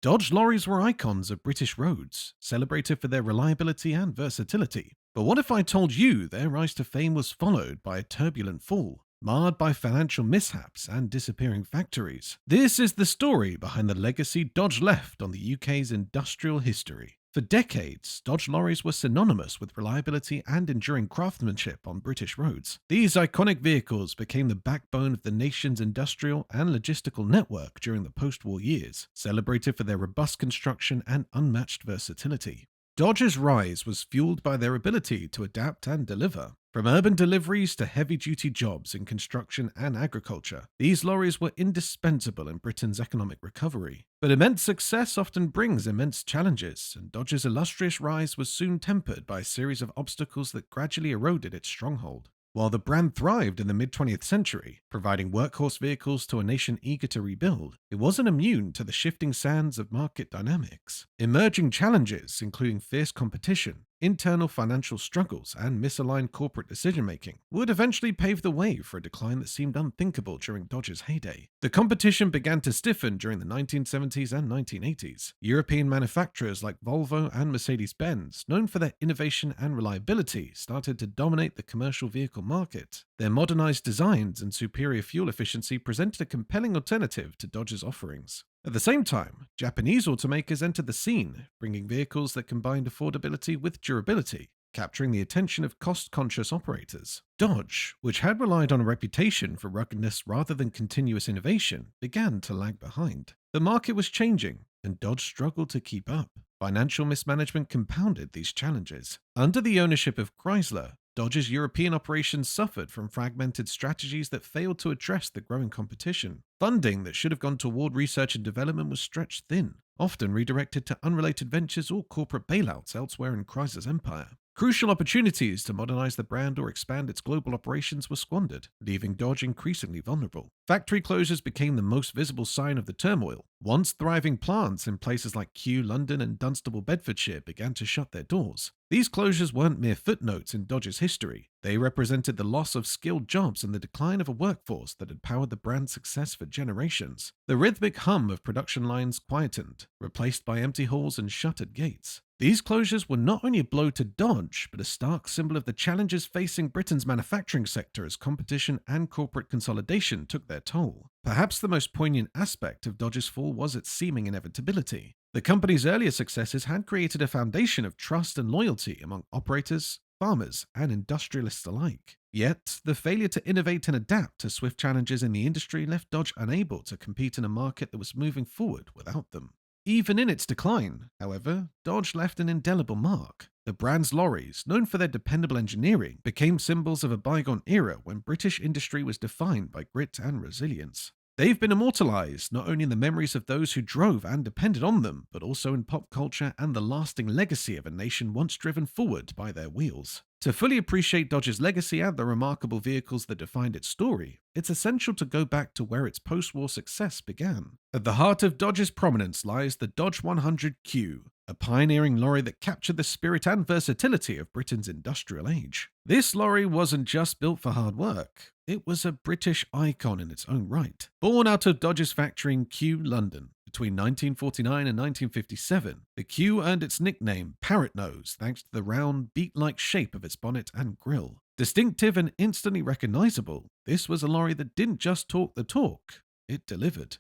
Dodge lorries were icons of British roads, celebrated for their reliability and versatility. But what if I told you their rise to fame was followed by a turbulent fall, marred by financial mishaps and disappearing factories? This is the story behind the legacy Dodge left on the UK's industrial history. For decades, Dodge lorries were synonymous with reliability and enduring craftsmanship on British roads. These iconic vehicles became the backbone of the nation's industrial and logistical network during the post-war years, celebrated for their robust construction and unmatched versatility. Dodge's rise was fueled by their ability to adapt and deliver. From urban deliveries to heavy-duty jobs in construction and agriculture, these lorries were indispensable in Britain's economic recovery. But immense success often brings immense challenges, and Dodge's illustrious rise was soon tempered by a series of obstacles that gradually eroded its stronghold. While the brand thrived in the mid-20th century, providing workhorse vehicles to a nation eager to rebuild, it wasn't immune to the shifting sands of market dynamics. Emerging challenges, including fierce competition, internal financial struggles, and misaligned corporate decision-making, would eventually pave the way for a decline that seemed unthinkable during Dodge's heyday. The competition began to stiffen during the 1970s and 1980s. European manufacturers like Volvo and Mercedes-Benz, known for their innovation and reliability, started to dominate the commercial vehicle market. Their modernized designs and superior fuel efficiency presented a compelling alternative to Dodge's offerings. At the same time, Japanese automakers entered the scene, bringing vehicles that combined affordability with durability, capturing the attention of cost-conscious operators. Dodge, which had relied on a reputation for ruggedness rather than continuous innovation, began to lag behind. The market was changing, and Dodge struggled to keep up. Financial mismanagement compounded these challenges. Under the ownership of Chrysler, Dodge's European operations suffered from fragmented strategies that failed to address the growing competition. Funding that should have gone toward research and development was stretched thin, often redirected to unrelated ventures or corporate bailouts elsewhere in Chrysler's empire. Crucial opportunities to modernize the brand or expand its global operations were squandered, leaving Dodge increasingly vulnerable. Factory closures became the most visible sign of the turmoil. Once thriving plants in places like Kew, London, and Dunstable, Bedfordshire began to shut their doors. These closures weren't mere footnotes in Dodge's history. They represented the loss of skilled jobs and the decline of a workforce that had powered the brand's success for generations. The rhythmic hum of production lines quietened, replaced by empty halls and shuttered gates. These closures were not only a blow to Dodge, but a stark symbol of the challenges facing Britain's manufacturing sector as competition and corporate consolidation took their toll. Perhaps the most poignant aspect of Dodge's fall was its seeming inevitability. The company's earlier successes had created a foundation of trust and loyalty among operators, farmers, and industrialists alike. Yet, the failure to innovate and adapt to swift challenges in the industry left Dodge unable to compete in a market that was moving forward without them. Even in its decline, however, Dodge left an indelible mark. The brand's lorries, known for their dependable engineering, became symbols of a bygone era when British industry was defined by grit and resilience. They've been immortalized not only in the memories of those who drove and depended on them, but also in pop culture and the lasting legacy of a nation once driven forward by their wheels. To fully appreciate Dodge's legacy and the remarkable vehicles that defined its story, it's essential to go back to where its post-war success began. At the heart of Dodge's prominence lies the Dodge 100Q, a pioneering lorry that captured the spirit and versatility of Britain's industrial age. This lorry wasn't just built for hard work, it was a British icon in its own right. Born out of Dodge's factory in Kew, London, between 1949 and 1957, the Q earned its nickname Parrot Nose thanks to the round, beak-like shape of its bonnet and grille. Distinctive and instantly recognizable, this was a lorry that didn't just talk the talk, it delivered.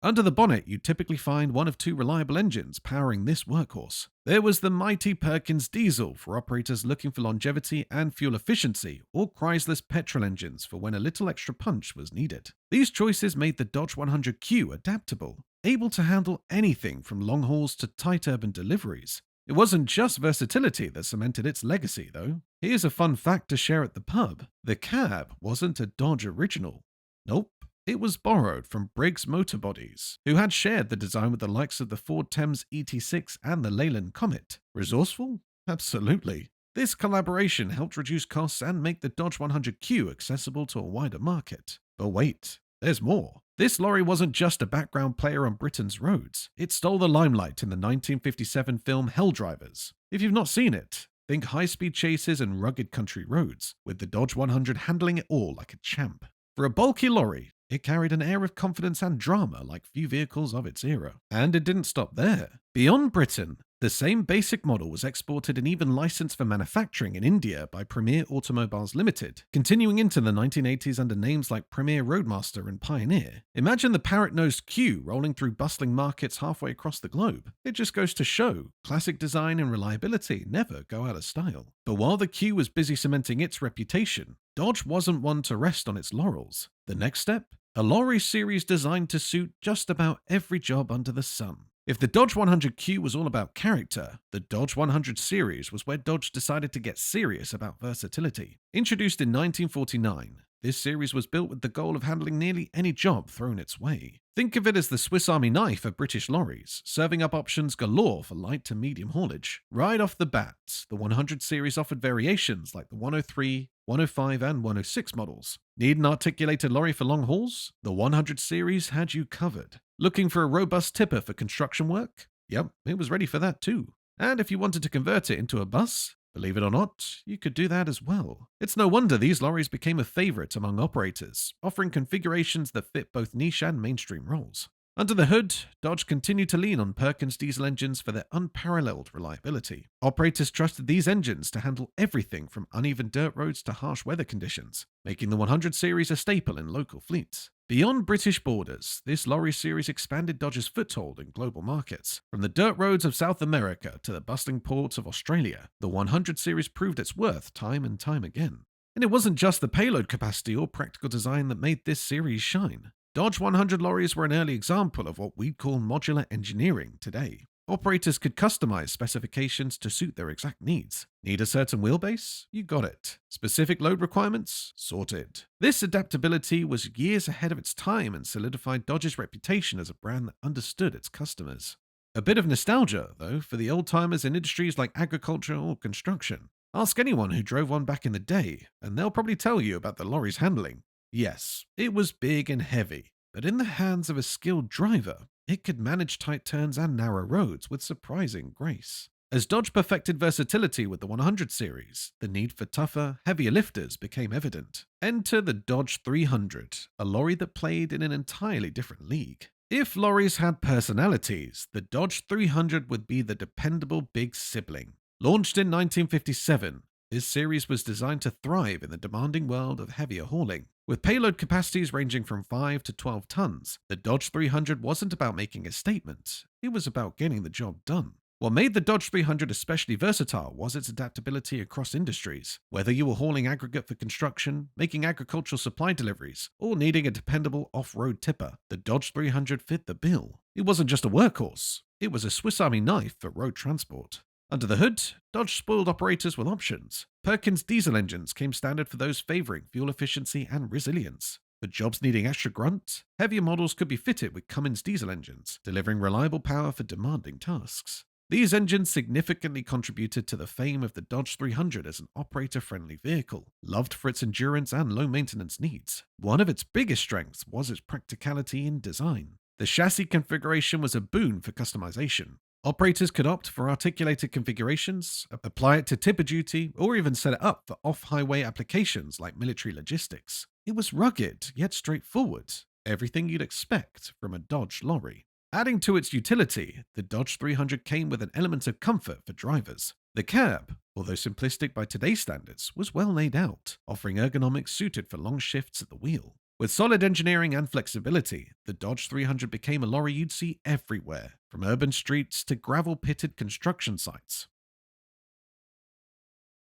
Under the bonnet, you typically find one of two reliable engines powering this workhorse. There was the mighty Perkins diesel for operators looking for longevity and fuel efficiency, or Chrysler's petrol engines for when a little extra punch was needed. These choices made the Dodge 100Q adaptable, able to handle anything from long hauls to tight urban deliveries. It wasn't just versatility that cemented its legacy, though. Here's a fun fact to share at the pub. The cab wasn't a Dodge original. Nope. It was borrowed from Briggs Motor Bodies, who had shared the design with the likes of the Ford Thames ET6 and the Leyland Comet. Resourceful? Absolutely. This collaboration helped reduce costs and make the Dodge 100Q accessible to a wider market. But wait, there's more. This lorry wasn't just a background player on Britain's roads. It stole the limelight in the 1957 film Hell Drivers. If you've not seen it, think high-speed chases and rugged country roads, with the Dodge 100 handling it all like a champ. For a bulky lorry, It carried an air of confidence and drama like few vehicles of its era. And it didn't stop there. Beyond Britain, the same basic model was exported and even licensed for manufacturing in India by Premier Automobiles Limited, continuing into the 1980s under names like Premier Roadmaster and Pioneer. Imagine the parrot-nosed Q rolling through bustling markets halfway across the globe. It just goes to show, classic design and reliability never go out of style. But while the Q was busy cementing its reputation, Dodge wasn't one to rest on its laurels. The next step? A Lorry series designed to suit just about every job under the sun. If the Dodge 100Q was all about character, the Dodge 100 series was where Dodge decided to get serious about versatility. Introduced in 1949, this series was built with the goal of handling nearly any job thrown its way. Think of it as the Swiss Army knife of British lorries, serving up options galore for light to medium haulage. Right off the bat, the 100 series offered variations like the 103, 105, and 106 models. Need an articulated lorry for long hauls? The 100 series had you covered. Looking for a robust tipper for construction work? Yep, it was ready for that too. And if you wanted to convert it into a bus, believe it or not, you could do that as well. It's no wonder these lorries became a favorite among operators, offering configurations that fit both niche and mainstream roles. Under the hood, Dodge continued to lean on Perkins diesel engines for their unparalleled reliability. Operators trusted these engines to handle everything from uneven dirt roads to harsh weather conditions, making the 100 series a staple in local fleets. Beyond British borders, this lorry series expanded Dodge's foothold in global markets. From the dirt roads of South America to the bustling ports of Australia, the 100 series proved its worth time and time again. And it wasn't just the payload capacity or practical design that made this series shine. Dodge 100 lorries were an early example of what we'd call modular engineering today. Operators could customize specifications to suit their exact needs. Need a certain wheelbase? You got it. Specific load requirements? Sorted. This adaptability was years ahead of its time and solidified Dodge's reputation as a brand that understood its customers. A bit of nostalgia, though, for the old-timers in industries like agriculture or construction. Ask anyone who drove one back in the day, and they'll probably tell you about the lorry's handling. Yes, it was big and heavy, but in the hands of a skilled driver, it could manage tight turns and narrow roads with surprising grace. As Dodge perfected versatility with the 100 series, the need for tougher, heavier lifters became evident. Enter the Dodge 300, a lorry that played in an entirely different league. If lorries had personalities, the Dodge 300 would be the dependable big sibling. Launched in 1957, this series was designed to thrive in the demanding world of heavier hauling. With payload capacities ranging from 5 to 12 tons, the Dodge 300 wasn't about making a statement, it was about getting the job done. What made the Dodge 300 especially versatile was its adaptability across industries. Whether you were hauling aggregate for construction, making agricultural supply deliveries, or needing a dependable off-road tipper, the Dodge 300 fit the bill. It wasn't just a workhorse, it was a Swiss Army knife for road transport. Under the hood, Dodge spoiled operators with options. Perkins diesel engines came standard for those favoring fuel efficiency and resilience. For jobs needing extra grunt, heavier models could be fitted with Cummins diesel engines, delivering reliable power for demanding tasks. These engines significantly contributed to the fame of the Dodge 300 as an operator-friendly vehicle, loved for its endurance and low-maintenance needs. One of its biggest strengths was its practicality in design. The chassis configuration was a boon for customization. Operators could opt for articulated configurations, apply it to tipper duty, or even set it up for off-highway applications like military logistics. It was rugged, yet straightforward. Everything you'd expect from a Dodge lorry. Adding to its utility, the Dodge 300 came with an element of comfort for drivers. The cab, although simplistic by today's standards, was well laid out, offering ergonomics suited for long shifts at the wheel. With solid engineering and flexibility, the Dodge 300 became a lorry you'd see everywhere, from urban streets to gravel-pitted construction sites.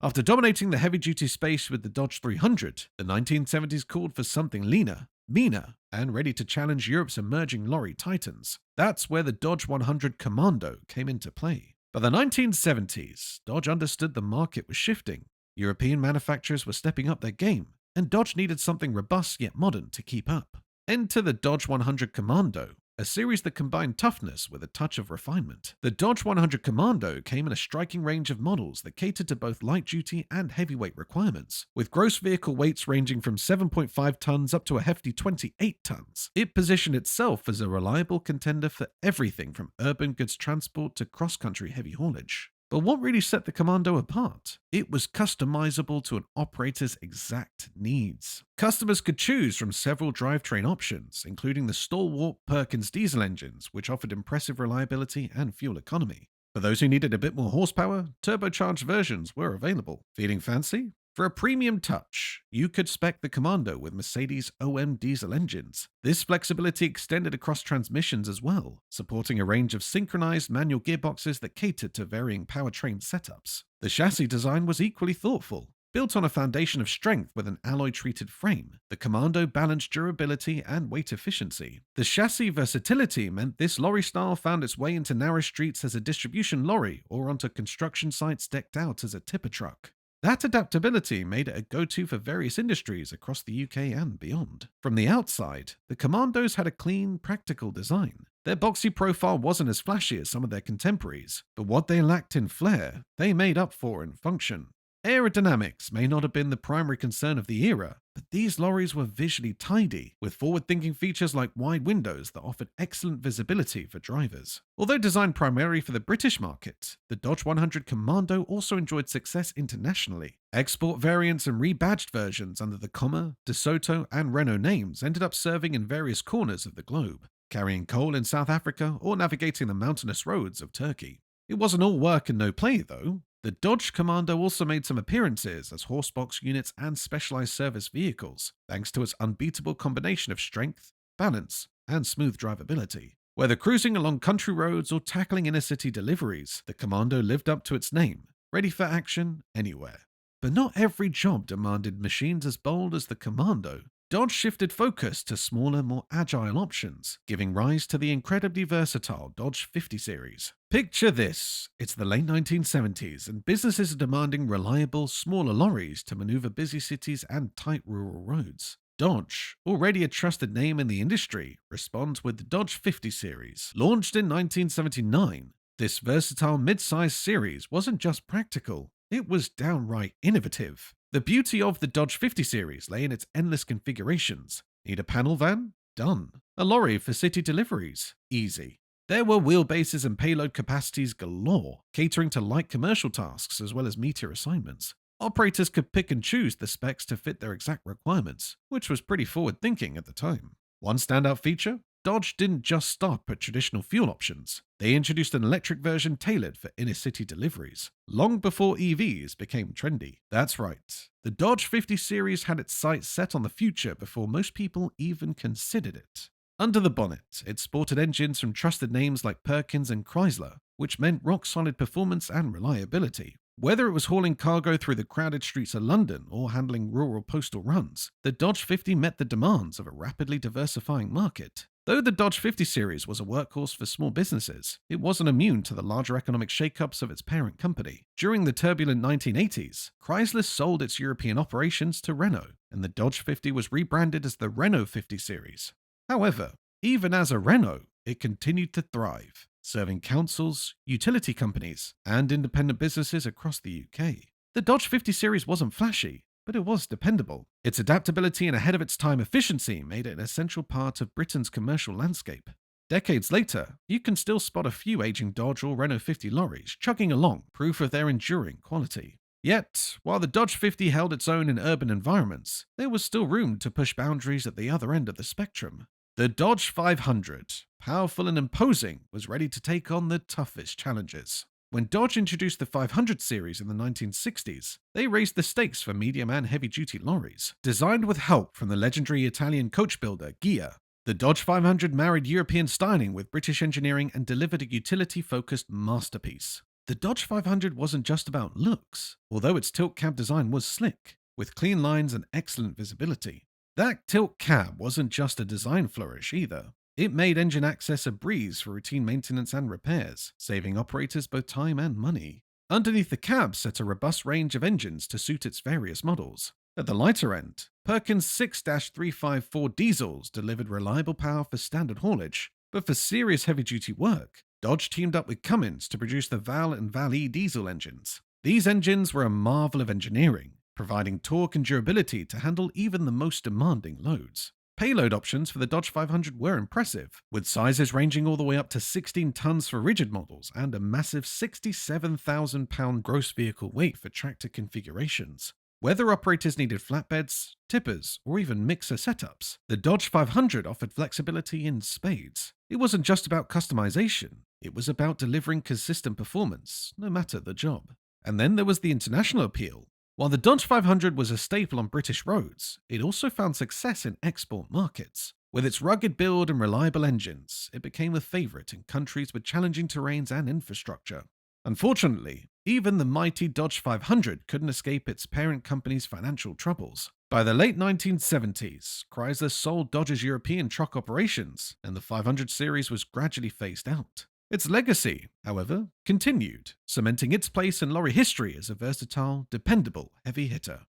After dominating the heavy-duty space with the Dodge 300, the 1970s called for something leaner, meaner, and ready to challenge Europe's emerging lorry titans. That's where the Dodge 100 Commando came into play. By the 1970s, Dodge understood the market was shifting. European manufacturers were stepping up their game, and Dodge needed something robust yet modern to keep up. Enter the Dodge 100 Commando, a series that combined toughness with a touch of refinement. The Dodge 100 Commando came in a striking range of models that catered to both light-duty and heavyweight requirements, with gross vehicle weights ranging from 7.5 tons up to a hefty 28 tons. It positioned itself as a reliable contender for everything from urban goods transport to cross-country heavy haulage. But what really set the Commando apart? It was customizable to an operator's exact needs. Customers could choose from several drivetrain options, including the stalwart Perkins diesel engines, which offered impressive reliability and fuel economy. For those who needed a bit more horsepower, turbocharged versions were available. Feeling fancy? For a premium touch, you could spec the Commando with Mercedes OM diesel engines. This flexibility extended across transmissions as well, supporting a range of synchronized manual gearboxes that catered to varying powertrain setups. The chassis design was equally thoughtful. Built on a foundation of strength with an alloy-treated frame, the Commando balanced durability and weight efficiency. The chassis versatility meant this lorry style found its way into narrow streets as a distribution lorry or onto construction sites decked out as a tipper truck. That adaptability made it a go-to for various industries across the UK and beyond. From the outside, the Commandos had a clean, practical design. Their boxy profile wasn't as flashy as some of their contemporaries, but what they lacked in flair, they made up for in function. Aerodynamics may not have been the primary concern of the era, but these lorries were visually tidy, with forward-thinking features like wide windows that offered excellent visibility for drivers. Although designed primarily for the British market, the Dodge 100 Commando also enjoyed success internationally. Export variants and rebadged versions under the Comma, DeSoto, and Renault names ended up serving in various corners of the globe, carrying coal in South Africa or navigating the mountainous roads of Turkey. It wasn't all work and no play, though. The Dodge Commando also made some appearances as horsebox units and specialized service vehicles, thanks to its unbeatable combination of strength, balance, and smooth drivability. Whether cruising along country roads or tackling inner-city deliveries, the Commando lived up to its name, ready for action anywhere. But not every job demanded machines as bold as the Commando. Dodge shifted focus to smaller, more agile options, giving rise to the incredibly versatile Dodge 50 series. Picture this. It's the late 1970s, and businesses are demanding reliable, smaller lorries to maneuver busy cities and tight rural roads. Dodge, already a trusted name in the industry, responds with the Dodge 50 series. Launched in 1979, this versatile mid-size series wasn't just practical, it was downright innovative. The beauty of the Dodge 50 series lay in its endless configurations. Need a panel van? Done. A lorry for city deliveries? Easy. There were wheelbases and payload capacities galore, catering to light commercial tasks as well as meteor assignments. Operators could pick and choose the specs to fit their exact requirements, which was pretty forward-thinking at the time. One standout feature? Dodge didn't just stop at traditional fuel options. They introduced an electric version tailored for inner-city deliveries, long before EVs became trendy. That's right. The Dodge 50 series had its sights set on the future before most people even considered it. Under the bonnet, it sported engines from trusted names like Perkins and Chrysler, which meant rock-solid performance and reliability. Whether it was hauling cargo through the crowded streets of London or handling rural postal runs, the Dodge 50 met the demands of a rapidly diversifying market. Though the Dodge 50 series was a workhorse for small businesses, it wasn't immune to the larger economic shakeups of its parent company. During the turbulent 1980s, Chrysler sold its European operations to Renault, and the Dodge 50 was rebranded as the Renault 50 series. However, even as a Renault, it continued to thrive, serving councils, utility companies, and independent businesses across the UK. The Dodge 50 series wasn't flashy, but it was dependable. Its adaptability and ahead-of-its-time efficiency made it an essential part of Britain's commercial landscape. Decades later, you can still spot a few aging Dodge or Renault 50 lorries chugging along, proof of their enduring quality. Yet, while the Dodge 50 held its own in urban environments, there was still room to push boundaries at the other end of the spectrum. The Dodge 500, powerful and imposing, was ready to take on the toughest challenges. When Dodge introduced the 500 series in the 1960s, they raised the stakes for medium and heavy-duty lorries. Designed with help from the legendary Italian coach builder Ghia, the Dodge 500 married European styling with British engineering and delivered a utility-focused masterpiece. The Dodge 500 wasn't just about looks, although its tilt cab design was slick, with clean lines and excellent visibility. That tilt cab wasn't just a design flourish either. It made engine access a breeze for routine maintenance and repairs, saving operators both time and money. Underneath the cab sat a robust range of engines to suit its various models. At the lighter end, Perkins 6-354 diesels delivered reliable power for standard haulage, but for serious heavy-duty work, Dodge teamed up with Cummins to produce the Val and Val-E diesel engines. These engines were a marvel of engineering, providing torque and durability to handle even the most demanding loads. Payload options for the Dodge 500 were impressive, with sizes ranging all the way up to 16 tons for rigid models and a massive 67,000-pound gross vehicle weight for tractor configurations. Whether operators needed flatbeds, tippers, or even mixer setups, the Dodge 500 offered flexibility in spades. It wasn't just about customization, it was about delivering consistent performance, no matter the job. And then there was the international appeal. While the Dodge 500 was a staple on British roads, it also found success in export markets. With its rugged build and reliable engines, it became a favorite in countries with challenging terrains and infrastructure. Unfortunately, even the mighty Dodge 500 couldn't escape its parent company's financial troubles. By the late 1970s, Chrysler sold Dodge's European truck operations, and the 500 series was gradually phased out. Its legacy, however, continued, cementing its place in lorry history as a versatile, dependable heavy hitter.